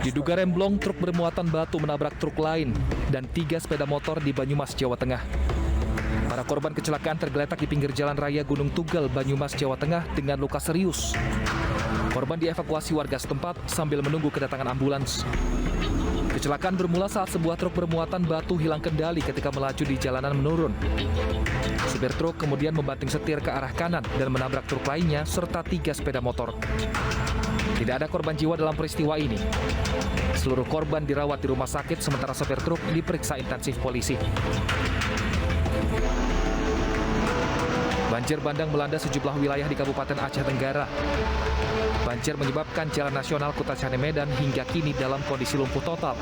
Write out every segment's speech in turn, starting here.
Diduga remblong, truk bermuatan batu menabrak truk lain dan 3 sepeda motor di Banyumas, Jawa Tengah. Para korban kecelakaan tergeletak di pinggir jalan raya Gunung Tugal, Banyumas, Jawa Tengah dengan luka serius. Korban dievakuasi warga setempat sambil menunggu kedatangan ambulans. Kecelakaan bermula saat sebuah truk bermuatan batu hilang kendali ketika melaju di jalanan menurun. Supir truk kemudian membanting setir ke arah kanan dan menabrak truk lainnya serta 3 sepeda motor. Tidak ada korban jiwa dalam peristiwa ini. Seluruh korban dirawat di rumah sakit sementara sopir truk diperiksa intensif polisi. Banjir bandang melanda sejumlah wilayah di Kabupaten Aceh Tenggara. Banjir menyebabkan Jalan Nasional Kutacane Medan hingga kini dalam kondisi lumpuh total.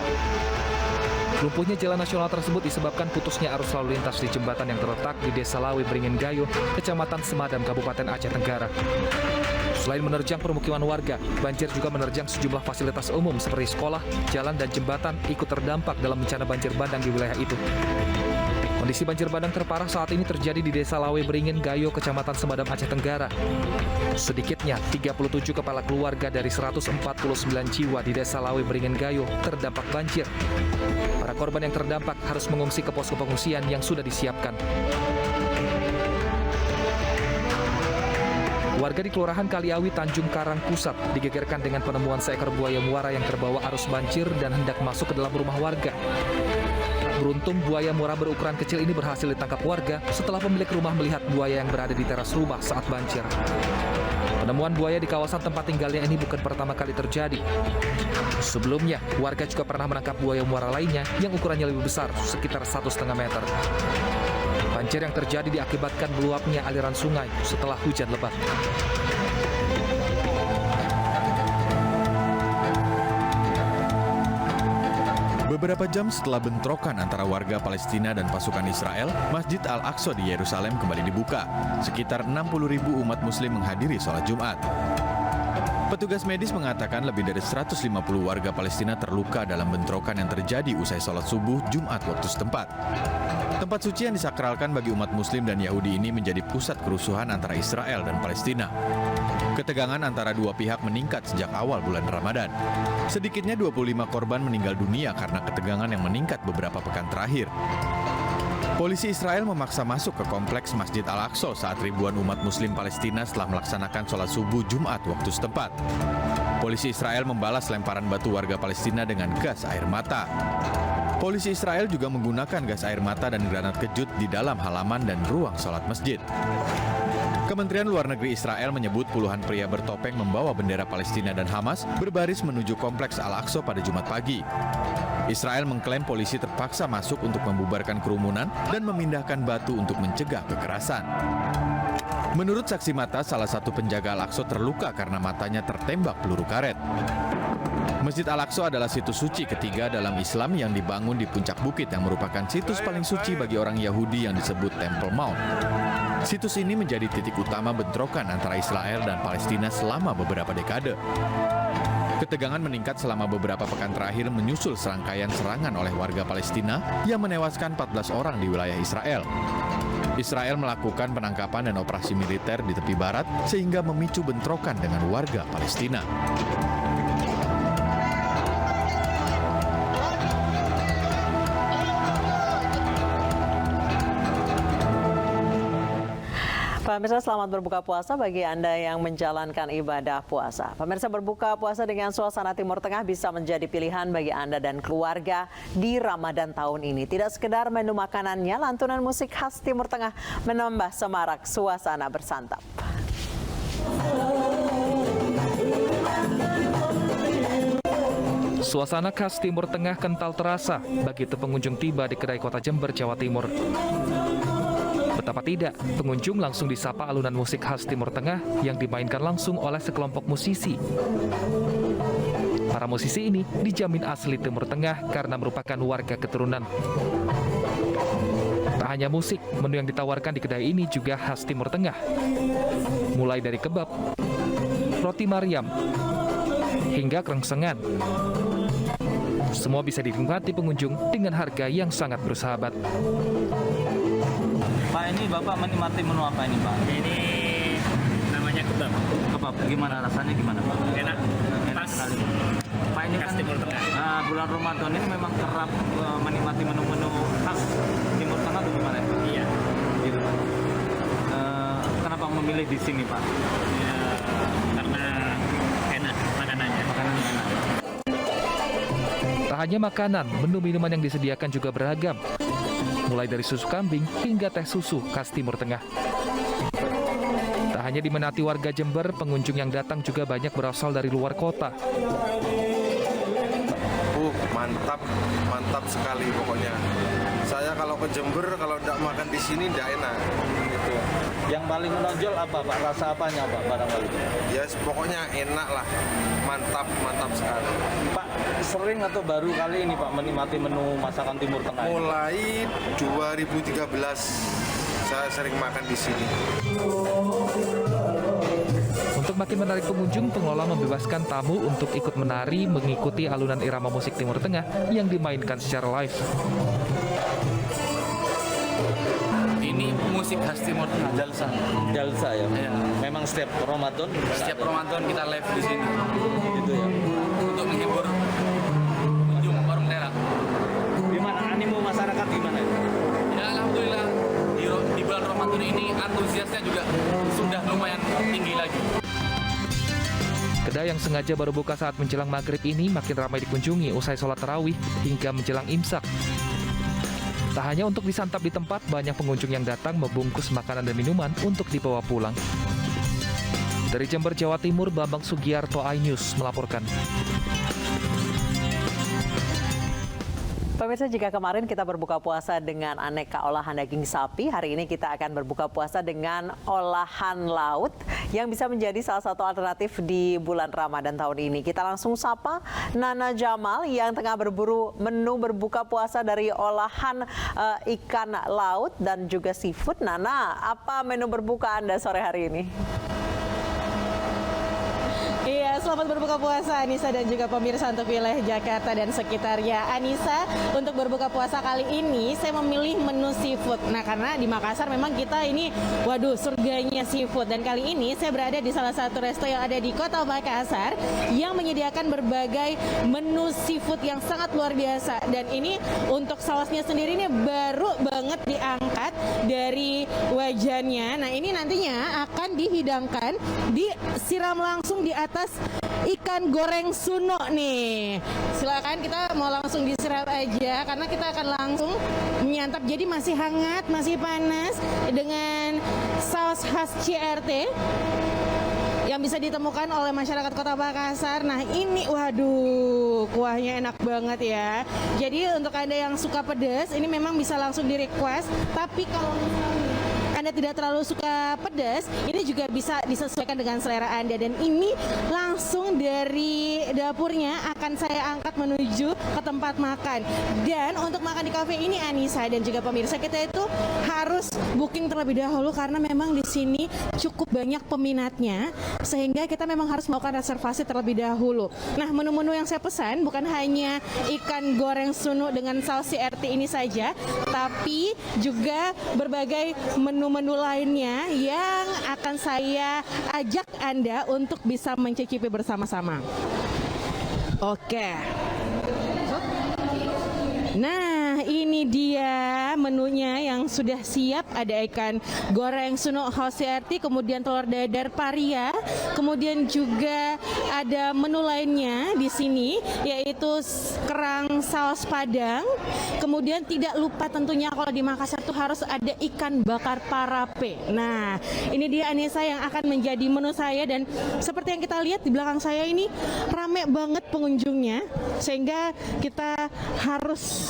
Lumpuhnya jalan nasional tersebut disebabkan putusnya arus lalu lintas di jembatan yang terletak di Desa Lawe Beringin Gayo, Kecamatan Semadam, Kabupaten Aceh Tenggara. Selain menerjang permukiman warga, banjir juga menerjang sejumlah fasilitas umum seperti sekolah, jalan, dan jembatan ikut terdampak dalam bencana banjir bandang di wilayah itu. Kondisi banjir bandang terparah saat ini terjadi di Desa Lawe Beringin Gayo, Kecamatan Semadam, Aceh Tenggara. Sedikitnya 37 kepala keluarga dari 149 jiwa di Desa Lawe Beringin Gayo terdampak banjir. Para korban yang terdampak harus mengungsi ke posko pengungsian yang sudah disiapkan. Warga di Kelurahan Kaliawi, Tanjung Karang Pusat digegerkan dengan penemuan seekor buaya muara yang terbawa arus banjir dan hendak masuk ke dalam rumah warga. Beruntung buaya muara berukuran kecil ini berhasil ditangkap warga setelah pemilik rumah melihat buaya yang berada di teras rumah saat banjir. Penemuan buaya di kawasan tempat tinggalnya ini bukan pertama kali terjadi. Sebelumnya, warga juga pernah menangkap buaya muara lainnya yang ukurannya lebih besar, sekitar 1,5 meter. Banjir yang terjadi diakibatkan meluapnya aliran sungai setelah hujan lebat. Beberapa jam setelah bentrokan antara warga Palestina dan pasukan Israel, Masjid Al-Aqsa di Yerusalem kembali dibuka. Sekitar 60.000 umat muslim menghadiri sholat Jumat. Petugas medis mengatakan lebih dari 150 warga Palestina terluka dalam bentrokan yang terjadi usai sholat subuh Jumat waktu setempat. Tempat suci yang disakralkan bagi umat muslim dan Yahudi ini menjadi pusat kerusuhan antara Israel dan Palestina. Ketegangan antara dua pihak meningkat sejak awal bulan Ramadan. Sedikitnya 25 korban meninggal dunia karena ketegangan yang meningkat beberapa pekan terakhir. Polisi Israel memaksa masuk ke kompleks Masjid Al-Aqsa saat ribuan umat muslim Palestina setelah melaksanakan sholat subuh Jumat waktu setempat. Polisi Israel membalas lemparan batu warga Palestina dengan gas air mata. Polisi Israel juga menggunakan gas air mata dan granat kejut di dalam halaman dan ruang sholat masjid. Kementerian Luar Negeri Israel menyebut puluhan pria bertopeng membawa bendera Palestina dan Hamas berbaris menuju kompleks Al-Aqsa pada Jumat pagi. Israel mengklaim polisi terpaksa masuk untuk membubarkan kerumunan dan memindahkan batu untuk mencegah kekerasan. Menurut saksi mata, salah satu penjaga Al-Aqsa terluka karena matanya tertembak peluru karet. Masjid Al-Aqsa adalah situs suci ketiga dalam Islam yang dibangun di puncak bukit yang merupakan situs paling suci bagi orang Yahudi yang disebut Temple Mount. Situs ini menjadi titik utama bentrokan antara Israel dan Palestina selama beberapa dekade. Ketegangan meningkat selama beberapa pekan terakhir menyusul serangkaian serangan oleh warga Palestina yang menewaskan 14 orang di wilayah Israel. Israel melakukan penangkapan dan operasi militer di tepi barat sehingga memicu bentrokan dengan warga Palestina. Pemirsa, selamat berbuka puasa bagi Anda yang menjalankan ibadah puasa. Pemirsa, berbuka puasa dengan suasana Timur Tengah bisa menjadi pilihan bagi Anda dan keluarga di Ramadan tahun ini. Tidak sekedar menu makanannya, lantunan musik khas Timur Tengah menambah semarak suasana bersantap. Suasana khas Timur Tengah kental terasa begitu pengunjung tiba di kedai kota Jember, Jawa Timur. Betapa tidak, pengunjung langsung disapa alunan musik khas Timur Tengah yang dimainkan langsung oleh sekelompok musisi. Para musisi ini dijamin asli Timur Tengah karena merupakan warga keturunan. Tak hanya musik, menu yang ditawarkan di kedai ini juga khas Timur Tengah. Mulai dari kebab, roti Maryam, hingga krengsengan. Semua bisa dinikmati pengunjung dengan harga yang sangat bersahabat. Pak, ini Bapak menikmati menu apa ini, Pak? Ini namanya kebab. Pak, gimana rasanya gimana Pak? Enak Sekali. Pak, ini kan Timur Tengah. bulan Ramadan ini memang kerap menikmati menu-menu khas Timur Tengah atau gimana ya? Iya. Gitu Pak. Kenapa memilih di sini Pak? Ya, karena enak makanannya. Makanannya enak. Tak hanya makanan, menu minuman yang disediakan juga beragam. Mulai dari susu kambing hingga teh susu khas Timur Tengah. Tak hanya diminati warga Jember, pengunjung yang datang juga banyak berasal dari luar kota. Mantap sekali pokoknya. Saya kalau ke Jember, kalau tidak makan di sini tidak enak. Gitu. Yang paling menonjol apa Pak? Rasa apanya Pak barangkali? Ya pokoknya enak lah, mantap sekali. Pak, sering atau baru kali ini Pak menikmati menu masakan Timur Tengah? Mulai 2013 saya sering makan di sini. Untuk makin menarik pengunjung, pengelola membebaskan tamu untuk ikut menari mengikuti alunan irama musik Timur Tengah yang dimainkan secara live. Ini musik khas Timur Tengah, Jalsa. Jalsa ya? Iya. Memang setiap Ramadan? Setiap Ramadan kita live di sini. Gitu ya? Untuk menghibur pengunjung warung daerah. Gimana animo masyarakat gimana? Ya alhamdulillah di bulan Ramadan ini antusiasnya juga sudah lumayan tinggi lagi. Kedai yang sengaja baru buka saat menjelang maghrib ini makin ramai dikunjungi usai sholat tarawih hingga menjelang imsak. Tak hanya untuk disantap di tempat, banyak pengunjung yang datang membungkus makanan dan minuman untuk dibawa pulang. Dari Jember, Jawa Timur, Bambang Sugiarto, iNews melaporkan. Pemirsa, jika kemarin kita berbuka puasa dengan aneka olahan daging sapi, hari ini kita akan berbuka puasa dengan olahan laut yang bisa menjadi salah satu alternatif di bulan Ramadan tahun ini. Kita langsung sapa Nana Jamal yang tengah berburu menu berbuka puasa dari olahan ikan laut dan juga seafood. Nana, apa menu berbuka Anda sore hari ini? Iya, selamat berbuka puasa Anissa dan juga pemirsa untuk wilayah Jakarta dan sekitarnya. Anissa, untuk berbuka puasa kali ini saya memilih menu seafood. Nah, karena di Makassar memang kita ini, waduh, surganya seafood. Dan kali ini saya berada di salah satu resto yang ada di Kota Makassar yang menyediakan berbagai menu seafood yang sangat luar biasa. Dan ini untuk sausnya sendiri ini baru banget diangkat dari wajannya. Nah, ini nantinya akan dihidangkan, disiram langsung di atas ikan goreng suno nih. Silakan, kita mau langsung disiram aja karena kita akan langsung menyantap. Jadi masih hangat, masih panas dengan saus khas CRT yang bisa ditemukan oleh masyarakat Kota Makassar. Nah, ini waduh, kuahnya enak banget ya. Jadi untuk Anda yang suka pedas, ini memang bisa langsung di-request. Tapi kalau misalnya Anda tidak terlalu suka pedas, ini juga bisa disesuaikan dengan selera Anda. Dan ini langsung dari dapurnya akan saya angkat menuju ke tempat makan. Dan untuk makan di kafe ini, Anissa dan juga pemirsa, kita itu harus booking terlebih dahulu karena memang di sini cukup banyak peminatnya, sehingga kita memang harus melakukan reservasi terlebih dahulu. Nah, menu-menu yang saya pesan bukan hanya ikan goreng sunu dengan saus CRT ini saja, tapi juga berbagai menu-menu lainnya yang akan saya ajak Anda untuk bisa mencicipi bersama-sama. Oke. Nah, ini dia menunya yang sudah siap. Ada ikan goreng suno khas CRT, kemudian telur dadar paria, kemudian juga ada menu lainnya di sini yaitu kerang saus Padang. Kemudian tidak lupa tentunya kalau di Makassar tuh harus ada ikan bakar parape. Nah, ini dia Anissa yang akan menjadi menu saya, dan seperti yang kita lihat di belakang saya ini rame banget pengunjungnya, sehingga kita harus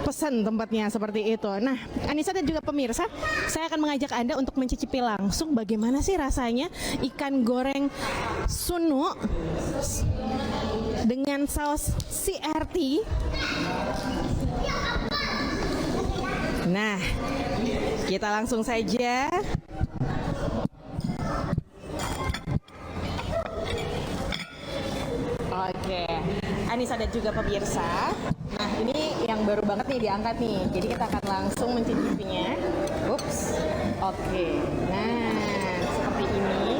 pesan tempatnya seperti itu. Nah, Anissa dan juga pemirsa, saya akan mengajak Anda untuk mencicipi langsung bagaimana sih rasanya ikan goreng sunu dengan saus CRT. Nah, kita langsung saja. Oke, Anissa dan juga pemirsa. Nah, ini yang baru banget nih diangkat nih. Jadi kita akan langsung mencicipinya. Ups. Oke. Nah, seperti ini.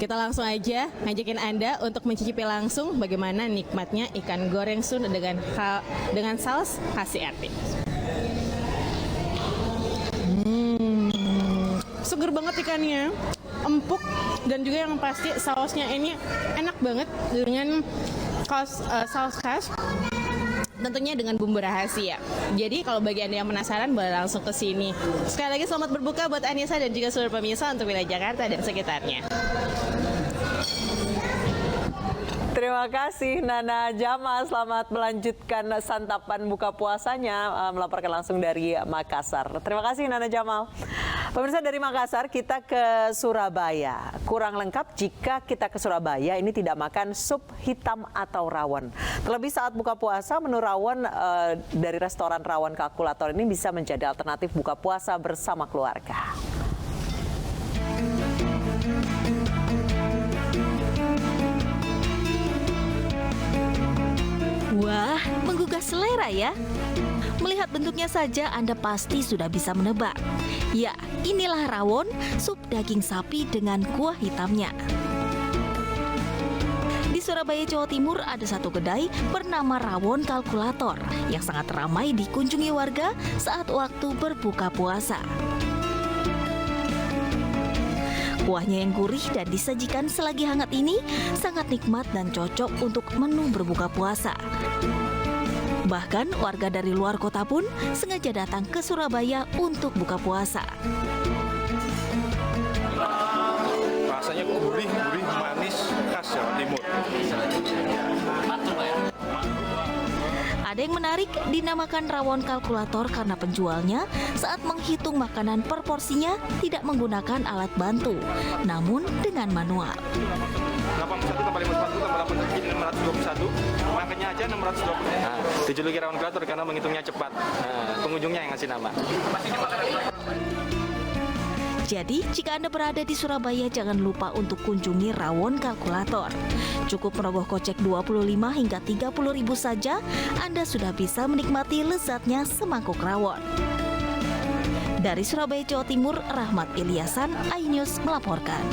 Kita langsung aja ngajakin Anda untuk mencicipi langsung bagaimana nikmatnya ikan goreng Sunda dengan saus khas RT. Seger banget ikannya, empuk, dan juga yang pasti sausnya ini enak banget dengan saus khas. Tentunya dengan bumbu rahasia. Jadi kalau bagi Anda yang penasaran boleh langsung ke sini. Sekali lagi selamat berbuka buat Anissa dan juga seluruh pemirsa untuk wilayah Jakarta dan sekitarnya. Terima kasih Nana Jamal, selamat melanjutkan santapan buka puasanya, melaporkan langsung dari Makassar. Terima kasih Nana Jamal. Pemirsa, dari Makassar kita ke Surabaya. Kurang lengkap jika kita ke Surabaya ini tidak makan sup hitam atau rawon. Terlebih saat buka puasa, menu rawon dari restoran Rawon Kalkulator ini bisa menjadi alternatif buka puasa bersama keluarga. Wah, menggugah selera ya. Melihat bentuknya saja Anda pasti sudah bisa menebak. Ya, inilah rawon, sup daging sapi dengan kuah hitamnya. Di Surabaya, Jawa Timur ada satu kedai bernama Rawon Kalkulator yang sangat ramai dikunjungi warga saat waktu berbuka puasa. Kuahnya yang gurih dan disajikan selagi hangat ini sangat nikmat dan cocok untuk menu berbuka puasa. Bahkan warga dari luar kota pun sengaja datang ke Surabaya untuk buka puasa. Rasanya gurih, manis, khas Jawa Timur. Ada yang menarik, dinamakan Rawon Kalkulator karena penjualnya saat menghitung makanan per porsinya tidak menggunakan alat bantu, namun dengan manual. 81 tambah 51 tambah 81 jadi 621. Makanya aja 620. Nah, dijuluki Rawon Kalkulator karena menghitungnya cepat. Nah, pengunjungnya yang ngasih nama. Jadi, jika Anda berada di Surabaya, jangan lupa untuk kunjungi Rawon Kalkulator. Cukup merogoh kocek 25 hingga 30 ribu saja, Anda sudah bisa menikmati lezatnya semangkuk rawon. Dari Surabaya, Jawa Timur, Rahmat Ilyasan, iNews melaporkan.